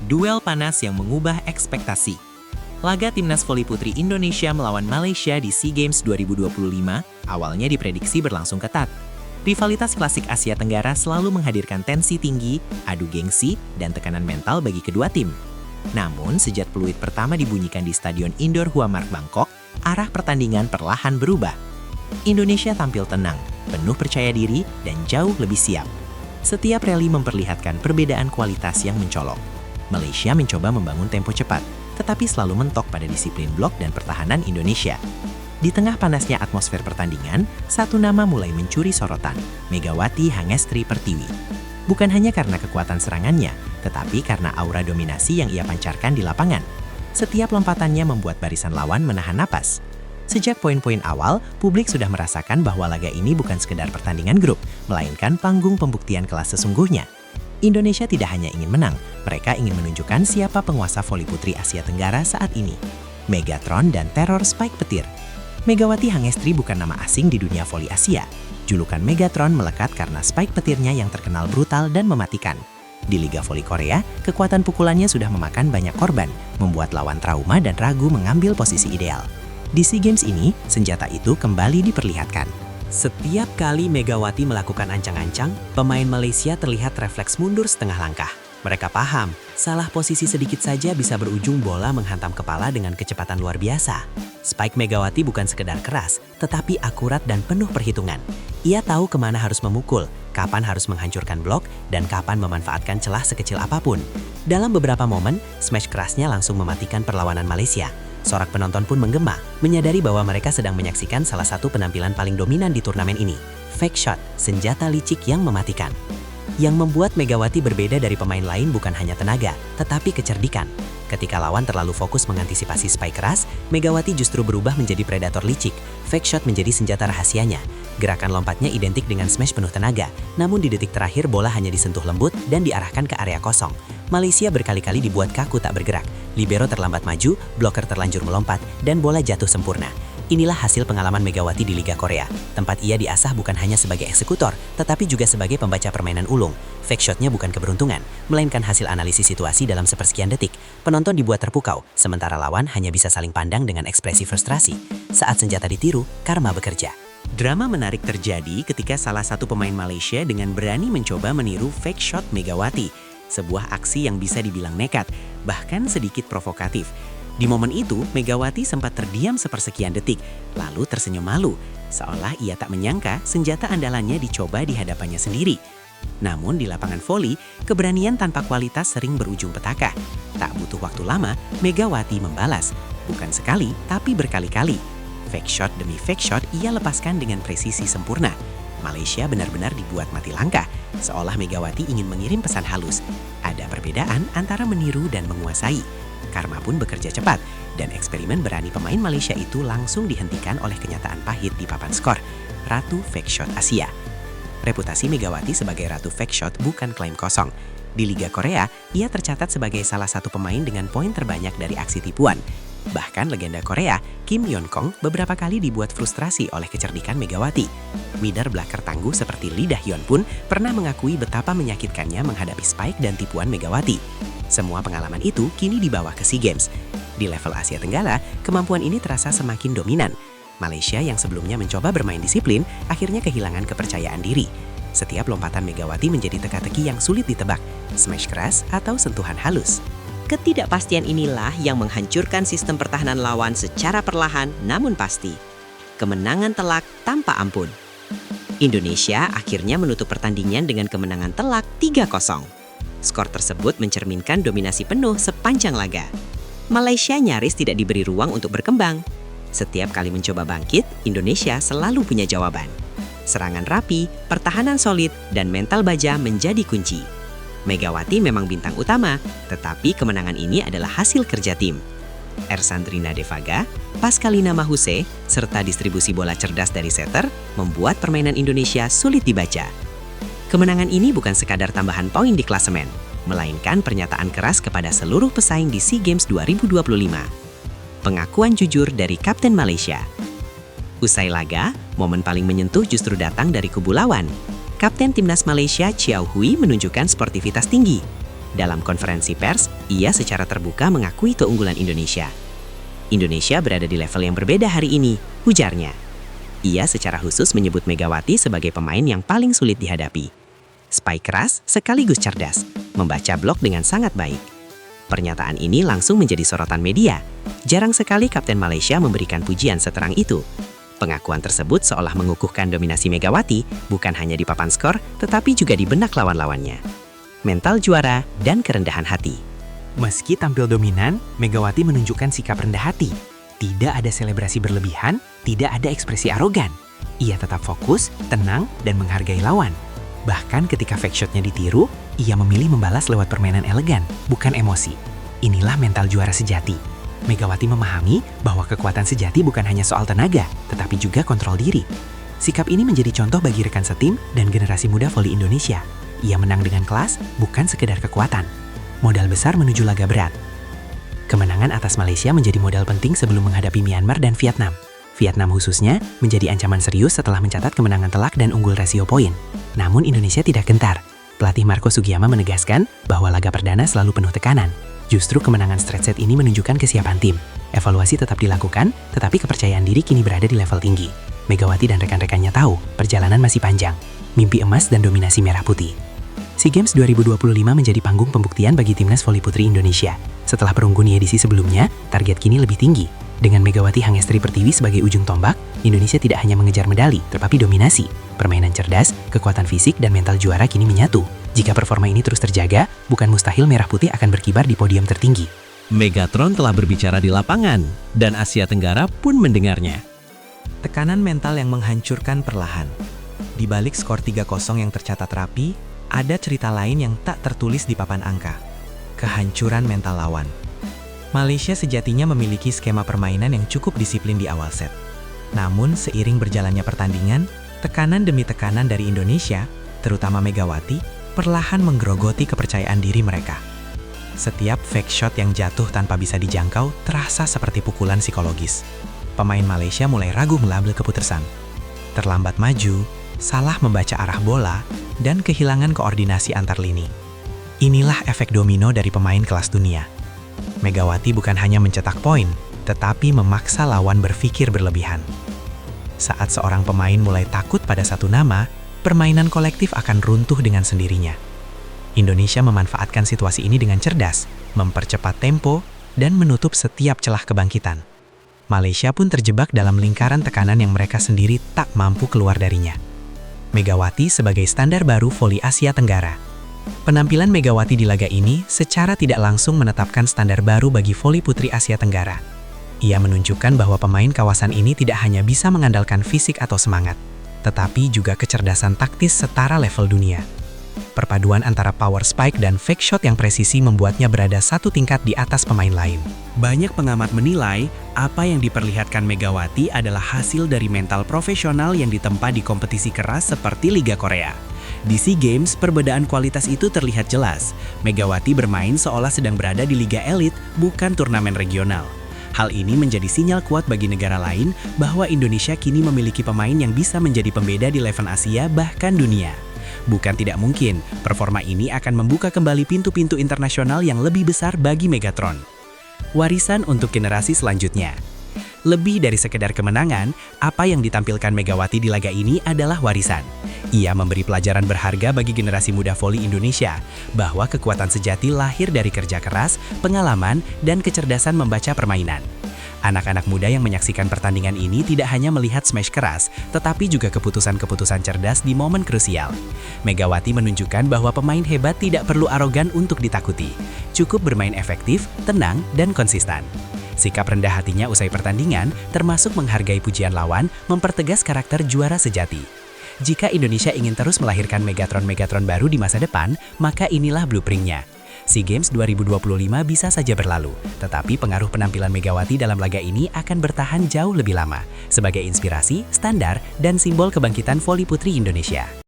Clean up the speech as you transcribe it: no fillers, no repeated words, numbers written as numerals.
Duel panas yang mengubah ekspektasi. Laga Timnas Voli Putri Indonesia melawan Malaysia di SEA Games 2025 awalnya diprediksi berlangsung ketat. Rivalitas klasik Asia Tenggara selalu menghadirkan tensi tinggi, adu gengsi, dan tekanan mental bagi kedua tim. Namun, sejak peluit pertama dibunyikan di Stadion Indoor Hua Mark Bangkok, arah pertandingan perlahan berubah. Indonesia tampil tenang, penuh percaya diri, dan jauh lebih siap. Setiap rally memperlihatkan perbedaan kualitas yang mencolok. Malaysia mencoba membangun tempo cepat, tetapi selalu mentok pada disiplin blok dan pertahanan Indonesia. Di tengah panasnya atmosfer pertandingan, satu nama mulai mencuri sorotan, Megawati Hangestri Pertiwi. Bukan hanya karena kekuatan serangannya, tetapi karena aura dominasi yang ia pancarkan di lapangan. Setiap lompatannya membuat barisan lawan menahan napas. Sejak poin-poin awal, publik sudah merasakan bahwa laga ini bukan sekedar pertandingan grup, melainkan panggung pembuktian kelas sesungguhnya. Indonesia tidak hanya ingin menang, mereka ingin menunjukkan siapa penguasa voli putri Asia Tenggara saat ini. Megatron dan teror Spike Petir. Megawati Hangestri bukan nama asing di dunia voli Asia. Julukan Megatron melekat karena Spike Petirnya yang terkenal brutal dan mematikan. Di Liga Voli Korea, kekuatan pukulannya sudah memakan banyak korban, membuat lawan trauma dan ragu mengambil posisi ideal. Di SEA Games ini, senjata itu kembali diperlihatkan. Setiap kali Megawati melakukan ancang-ancang, pemain Malaysia terlihat refleks mundur setengah langkah. Mereka paham, salah posisi sedikit saja bisa berujung bola menghantam kepala dengan kecepatan luar biasa. Spike Megawati bukan sekedar keras, tetapi akurat dan penuh perhitungan. Ia tahu kemana harus memukul, kapan harus menghancurkan blok, dan kapan memanfaatkan celah sekecil apapun. Dalam beberapa momen, smash kerasnya langsung mematikan perlawanan Malaysia. Sorak penonton pun menggema, menyadari bahwa mereka sedang menyaksikan salah satu penampilan paling dominan di turnamen ini. Fake shot, senjata licik yang mematikan. Yang membuat Megawati berbeda dari pemain lain bukan hanya tenaga, tetapi kecerdikan. Ketika lawan terlalu fokus mengantisipasi spike keras, Megawati justru berubah menjadi predator licik. Fake shot menjadi senjata rahasianya. Gerakan lompatnya identik dengan smash penuh tenaga, namun di detik terakhir bola hanya disentuh lembut dan diarahkan ke area kosong. Malaysia berkali-kali dibuat kaku tak bergerak. Libero terlambat maju, bloker terlanjur melompat, dan bola jatuh sempurna. Inilah hasil pengalaman Megawati di Liga Korea. Tempat ia diasah bukan hanya sebagai eksekutor, tetapi juga sebagai pembaca permainan ulung. Fake shotnya bukan keberuntungan, melainkan hasil analisis situasi dalam sepersekian detik. Penonton dibuat terpukau, sementara lawan hanya bisa saling pandang dengan ekspresi frustrasi. Saat senjata ditiru, karma bekerja. Drama menarik terjadi ketika salah satu pemain Malaysia dengan berani mencoba meniru fake shot Megawati. Sebuah aksi yang bisa dibilang nekat, bahkan sedikit provokatif. Di momen itu, Megawati sempat terdiam sepersekian detik, lalu tersenyum malu, seolah ia tak menyangka senjata andalannya dicoba di hadapannya sendiri. Namun di lapangan voli, keberanian tanpa kualitas sering berujung petaka. Tak butuh waktu lama, Megawati membalas, bukan sekali, tapi berkali-kali. Fake shot demi fake shot ia lepaskan dengan presisi sempurna. Malaysia benar-benar dibuat mati langkah, seolah Megawati ingin mengirim pesan halus. Ada perbedaan antara meniru dan menguasai. Karma pun bekerja cepat, dan eksperimen berani pemain Malaysia itu langsung dihentikan oleh kenyataan pahit di papan skor, Ratu Fake Shot Asia. Reputasi Megawati sebagai Ratu Fake Shot bukan klaim kosong. Di Liga Korea, ia tercatat sebagai salah satu pemain dengan poin terbanyak dari aksi tipuan. Bahkan legenda Korea, Kim Yeon-kong, beberapa kali dibuat frustrasi oleh kecerdikan Megawati. Middle blocker tangguh seperti Lee Da-hyun pun pernah mengakui betapa menyakitkannya menghadapi spike dan tipuan Megawati. Semua pengalaman itu kini dibawa ke SEA Games. Di level Asia Tenggara, kemampuan ini terasa semakin dominan. Malaysia yang sebelumnya mencoba bermain disiplin, akhirnya kehilangan kepercayaan diri. Setiap lompatan Megawati menjadi teka-teki yang sulit ditebak, smash keras atau sentuhan halus. Ketidakpastian inilah yang menghancurkan sistem pertahanan lawan secara perlahan namun pasti. Kemenangan telak tanpa ampun. Indonesia akhirnya menutup pertandingan dengan kemenangan telak 3-0. Skor tersebut mencerminkan dominasi penuh sepanjang laga. Malaysia nyaris tidak diberi ruang untuk berkembang. Setiap kali mencoba bangkit, Indonesia selalu punya jawaban. Serangan rapi, pertahanan solid, dan mental baja menjadi kunci. Megawati memang bintang utama, tetapi kemenangan ini adalah hasil kerja tim. Ersandrina Devaga, Pascalina Mahuse, serta distribusi bola cerdas dari setter membuat permainan Indonesia sulit dibaca. Kemenangan ini bukan sekadar tambahan poin di klasemen, melainkan pernyataan keras kepada seluruh pesaing di SEA Games 2025. Pengakuan jujur dari Kapten Malaysia. Usai laga, momen paling menyentuh justru datang dari kubu lawan. Kapten Timnas Malaysia Chiao Hui menunjukkan sportivitas tinggi. Dalam konferensi pers, ia secara terbuka mengakui keunggulan Indonesia. Indonesia berada di level yang berbeda hari ini, ujarnya. Ia secara khusus menyebut Megawati sebagai pemain yang paling sulit dihadapi. Spike keras sekaligus cerdas, membaca blok dengan sangat baik. Pernyataan ini langsung menjadi sorotan media. Jarang sekali Kapten Malaysia memberikan pujian seterang itu. Pengakuan tersebut seolah mengukuhkan dominasi Megawati bukan hanya di papan skor, tetapi juga di benak lawan-lawannya. Mental juara dan kerendahan hati. Meski tampil dominan, Megawati menunjukkan sikap rendah hati. Tidak ada selebrasi berlebihan, tidak ada ekspresi arogan. Ia tetap fokus, tenang, dan menghargai lawan. Bahkan ketika fake shotnya ditiru, ia memilih membalas lewat permainan elegan, bukan emosi. Inilah mental juara sejati. Megawati memahami bahwa kekuatan sejati bukan hanya soal tenaga, tetapi juga kontrol diri. Sikap ini menjadi contoh bagi rekan setim dan generasi muda voli Indonesia. Ia menang dengan kelas, bukan sekedar kekuatan. Modal besar menuju laga berat. Kemenangan atas Malaysia menjadi modal penting sebelum menghadapi Myanmar dan Vietnam. Vietnam khususnya menjadi ancaman serius setelah mencatat kemenangan telak dan unggul rasio poin. Namun Indonesia tidak gentar. Pelatih Marco Sugiyama menegaskan bahwa laga perdana selalu penuh tekanan. Justru kemenangan straight set ini menunjukkan kesiapan tim. Evaluasi tetap dilakukan, tetapi kepercayaan diri kini berada di level tinggi. Megawati dan rekan-rekannya tahu, perjalanan masih panjang. Mimpi emas dan dominasi merah putih. SEA Games 2025 menjadi panggung pembuktian bagi timnas voli putri Indonesia. Setelah perunggu di edisi sebelumnya, target kini lebih tinggi. Dengan Megawati Hangestri Pertiwi sebagai ujung tombak, Indonesia tidak hanya mengejar medali, tetapi dominasi. Permainan cerdas, kekuatan fisik, dan mental juara kini menyatu. Jika performa ini terus terjaga, bukan mustahil merah putih akan berkibar di podium tertinggi. Megatron telah berbicara di lapangan, dan Asia Tenggara pun mendengarnya. Tekanan mental yang menghancurkan perlahan. Di balik skor 3-0 yang tercatat rapi, ada cerita lain yang tak tertulis di papan angka. Kehancuran mental lawan. Malaysia sejatinya memiliki skema permainan yang cukup disiplin di awal set. Namun, seiring berjalannya pertandingan, tekanan demi tekanan dari Indonesia, terutama Megawati, perlahan menggerogoti kepercayaan diri mereka. Setiap fake shot yang jatuh tanpa bisa dijangkau terasa seperti pukulan psikologis. Pemain Malaysia mulai ragu melabel keputusan. Terlambat maju, salah membaca arah bola, dan kehilangan koordinasi antar lini. Inilah efek domino dari pemain kelas dunia. Megawati bukan hanya mencetak poin, tetapi memaksa lawan berpikir berlebihan. Saat seorang pemain mulai takut pada satu nama, permainan kolektif akan runtuh dengan sendirinya. Indonesia memanfaatkan situasi ini dengan cerdas, mempercepat tempo, dan menutup setiap celah kebangkitan. Malaysia pun terjebak dalam lingkaran tekanan yang mereka sendiri tak mampu keluar darinya. Megawati sebagai standar baru voli Asia Tenggara. Penampilan Megawati di laga ini secara tidak langsung menetapkan standar baru bagi voli putri Asia Tenggara. Ia menunjukkan bahwa pemain kawasan ini tidak hanya bisa mengandalkan fisik atau semangat, tetapi juga kecerdasan taktis setara level dunia. Perpaduan antara power spike dan fake shot yang presisi membuatnya berada satu tingkat di atas pemain lain. Banyak pengamat menilai, apa yang diperlihatkan Megawati adalah hasil dari mental profesional yang ditempa di kompetisi keras seperti Liga Korea. Di SEA Games, perbedaan kualitas itu terlihat jelas. Megawati bermain seolah sedang berada di liga elit, bukan turnamen regional. Hal ini menjadi sinyal kuat bagi negara lain bahwa Indonesia kini memiliki pemain yang bisa menjadi pembeda di level Asia bahkan dunia. Bukan tidak mungkin, performa ini akan membuka kembali pintu-pintu internasional yang lebih besar bagi Megatron. Warisan untuk generasi selanjutnya. Lebih dari sekedar kemenangan, apa yang ditampilkan Megawati di laga ini adalah warisan. Ia memberi pelajaran berharga bagi generasi muda voli Indonesia, bahwa kekuatan sejati lahir dari kerja keras, pengalaman, dan kecerdasan membaca permainan. Anak-anak muda yang menyaksikan pertandingan ini tidak hanya melihat smash keras, tetapi juga keputusan-keputusan cerdas di momen krusial. Megawati menunjukkan bahwa pemain hebat tidak perlu arogan untuk ditakuti. Cukup bermain efektif, tenang, dan konsisten. Sikap rendah hatinya usai pertandingan, termasuk menghargai pujian lawan, mempertegas karakter juara sejati. Jika Indonesia ingin terus melahirkan Megatron-Megatron baru di masa depan, maka inilah blueprint-nya. SEA Games 2025 bisa saja berlalu, tetapi pengaruh penampilan Megawati dalam laga ini akan bertahan jauh lebih lama, sebagai inspirasi, standar, dan simbol kebangkitan voli putri Indonesia.